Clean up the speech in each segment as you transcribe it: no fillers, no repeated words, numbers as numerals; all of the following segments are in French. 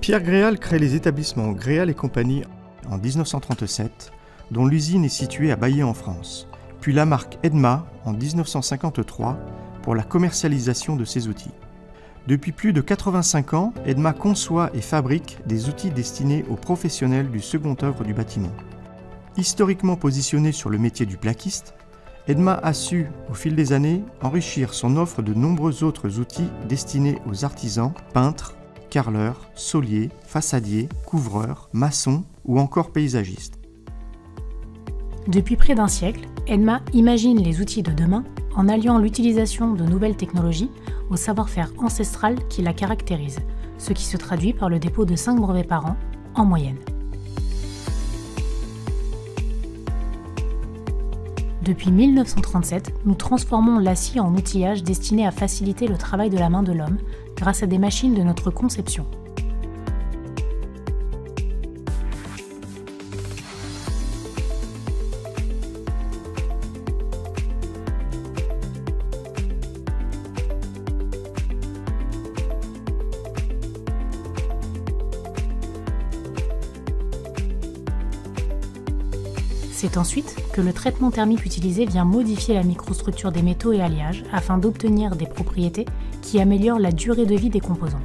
Pierre Gréal crée les établissements Gréal et compagnie en 1937, dont l'usine est située à Baillet en France, puis la marque Edma en 1953 pour la commercialisation de ses outils. Depuis plus de 85 ans, Edma conçoit et fabrique des outils destinés aux professionnels du second œuvre du bâtiment. Historiquement positionné sur le métier du plaquiste, Edma a su, au fil des années, enrichir son offre de nombreux autres outils destinés aux artisans, peintres, carreleurs, soliers, façadiers, couvreurs, maçons ou encore paysagistes. Depuis près d'un siècle, Edma imagine les outils de demain en alliant l'utilisation de nouvelles technologies au savoir-faire ancestral qui la caractérise, ce qui se traduit par le dépôt de 5 brevets par an, en moyenne. Depuis 1937, nous transformons l'acier en outillage destiné à faciliter le travail de la main de l'homme grâce à des machines de notre conception. C'est ensuite que le traitement thermique utilisé vient modifier la microstructure des métaux et alliages afin d'obtenir des propriétés qui améliorent la durée de vie des composants.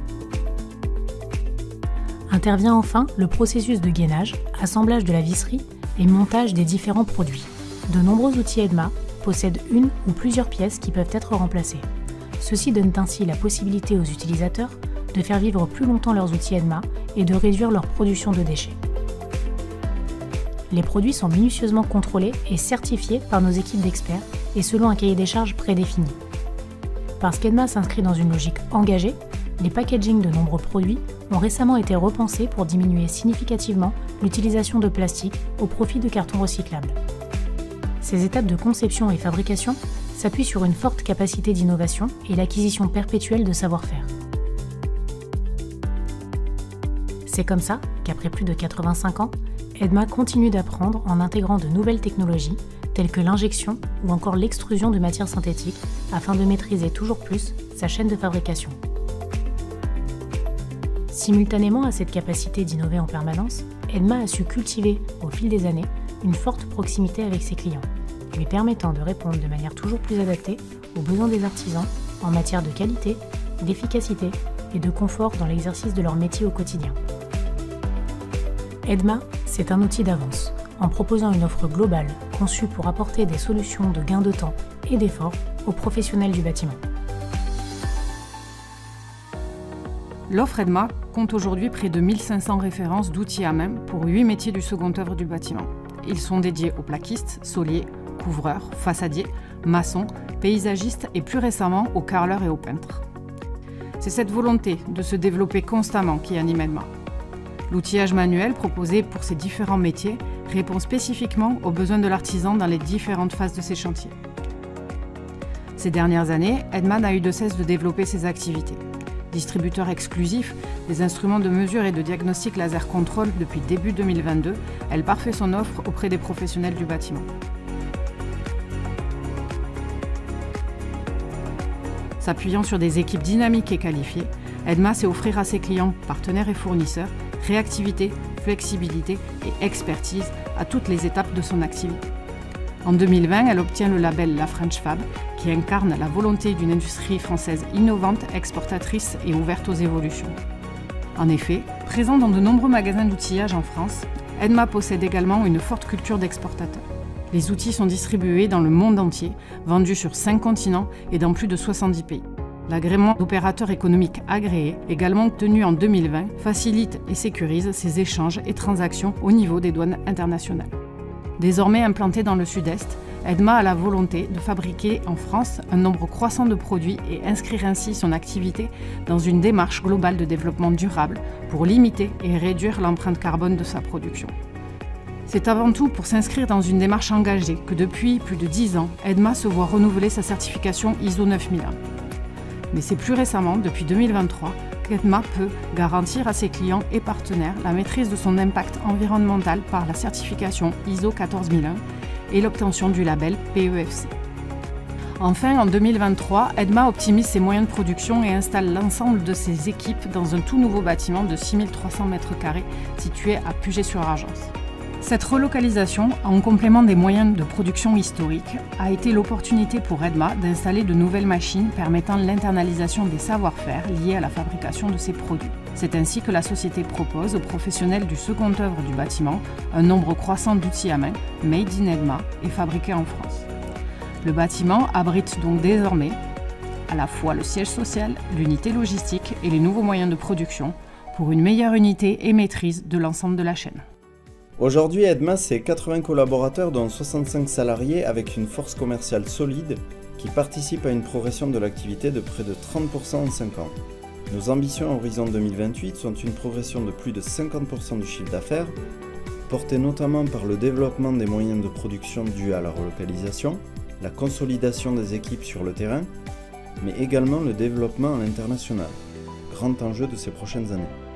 Intervient enfin le processus de gainage, assemblage de la visserie et montage des différents produits. De nombreux outils Edma possèdent une ou plusieurs pièces qui peuvent être remplacées. Ceci donne ainsi la possibilité aux utilisateurs de faire vivre plus longtemps leurs outils Edma et de réduire leur production de déchets. Les produits sont minutieusement contrôlés et certifiés par nos équipes d'experts et selon un cahier des charges prédéfini. Parce qu'Edma s'inscrit dans une logique engagée, les packagings de nombreux produits ont récemment été repensés pour diminuer significativement l'utilisation de plastique au profit de cartons recyclables. Ces étapes de conception et fabrication s'appuient sur une forte capacité d'innovation et l'acquisition perpétuelle de savoir-faire. C'est comme ça qu'après plus de 85 ans, Edma continue d'apprendre en intégrant de nouvelles technologies telles que l'injection ou encore l'extrusion de matières synthétiques afin de maîtriser toujours plus sa chaîne de fabrication. Simultanément à cette capacité d'innover en permanence, Edma a su cultiver au fil des années une forte proximité avec ses clients, lui permettant de répondre de manière toujours plus adaptée aux besoins des artisans en matière de qualité, d'efficacité et de confort dans l'exercice de leur métier au quotidien. Edma, c'est un outil d'avance, en proposant une offre globale conçue pour apporter des solutions de gain de temps et d'effort aux professionnels du bâtiment. L'offre Edma compte aujourd'hui près de 1500 références d'outils à main pour 8 métiers du second œuvre du bâtiment. Ils sont dédiés aux plaquistes, soliers, couvreurs, façadiers, maçons, paysagistes et plus récemment aux carreleurs et aux peintres. C'est cette volonté de se développer constamment qui anime Edma. L'outillage manuel proposé pour ces différents métiers répond spécifiquement aux besoins de l'artisan dans les différentes phases de ses chantiers. Ces dernières années, Edma n'a eu de cesse de développer ses activités. Distributeur exclusif des instruments de mesure et de diagnostic laser control depuis début 2022, elle parfait son offre auprès des professionnels du bâtiment. S'appuyant sur des équipes dynamiques et qualifiées, Edma sait offrir à ses clients, partenaires et fournisseurs réactivité, flexibilité et expertise à toutes les étapes de son activité. En 2020, elle obtient le label La French Fab, qui incarne la volonté d'une industrie française innovante, exportatrice et ouverte aux évolutions. En effet, présent dans de nombreux magasins d'outillage en France, Edma possède également une forte culture d'exportateur. Les outils sont distribués dans le monde entier, vendus sur 5 continents et dans plus de 70 pays. L'agrément d'opérateur économique agréé, également obtenu en 2020, facilite et sécurise ces échanges et transactions au niveau des douanes internationales. Désormais implantée dans le Sud-Est, Edma a la volonté de fabriquer en France un nombre croissant de produits et inscrire ainsi son activité dans une démarche globale de développement durable pour limiter et réduire l'empreinte carbone de sa production. C'est avant tout pour s'inscrire dans une démarche engagée que depuis plus de 10 ans, Edma se voit renouveler sa certification ISO 9001. Mais c'est plus récemment, depuis 2023, qu'Edma peut garantir à ses clients et partenaires la maîtrise de son impact environnemental par la certification ISO 14001 et l'obtention du label PEFC. Enfin, en 2023, Edma optimise ses moyens de production et installe l'ensemble de ses équipes dans un tout nouveau bâtiment de 6300 m² situé à Puget-sur-Argence. Cette relocalisation, en complément des moyens de production historiques, a été l'opportunité pour Edma d'installer de nouvelles machines permettant l'internalisation des savoir-faire liés à la fabrication de ses produits. C'est ainsi que la société propose aux professionnels du second œuvre du bâtiment un nombre croissant d'outils à main, made in Edma et fabriqués en France. Le bâtiment abrite donc désormais à la fois le siège social, l'unité logistique et les nouveaux moyens de production pour une meilleure unité et maîtrise de l'ensemble de la chaîne. Aujourd'hui, Edma, c'est 80 collaborateurs dont 65 salariés avec une force commerciale solide qui participe à une progression de l'activité de près de 30% en 5 ans. Nos ambitions à horizon 2028 sont une progression de plus de 50% du chiffre d'affaires, portée notamment par le développement des moyens de production dus à la relocalisation, la consolidation des équipes sur le terrain, mais également le développement à l'international, grand enjeu de ces prochaines années.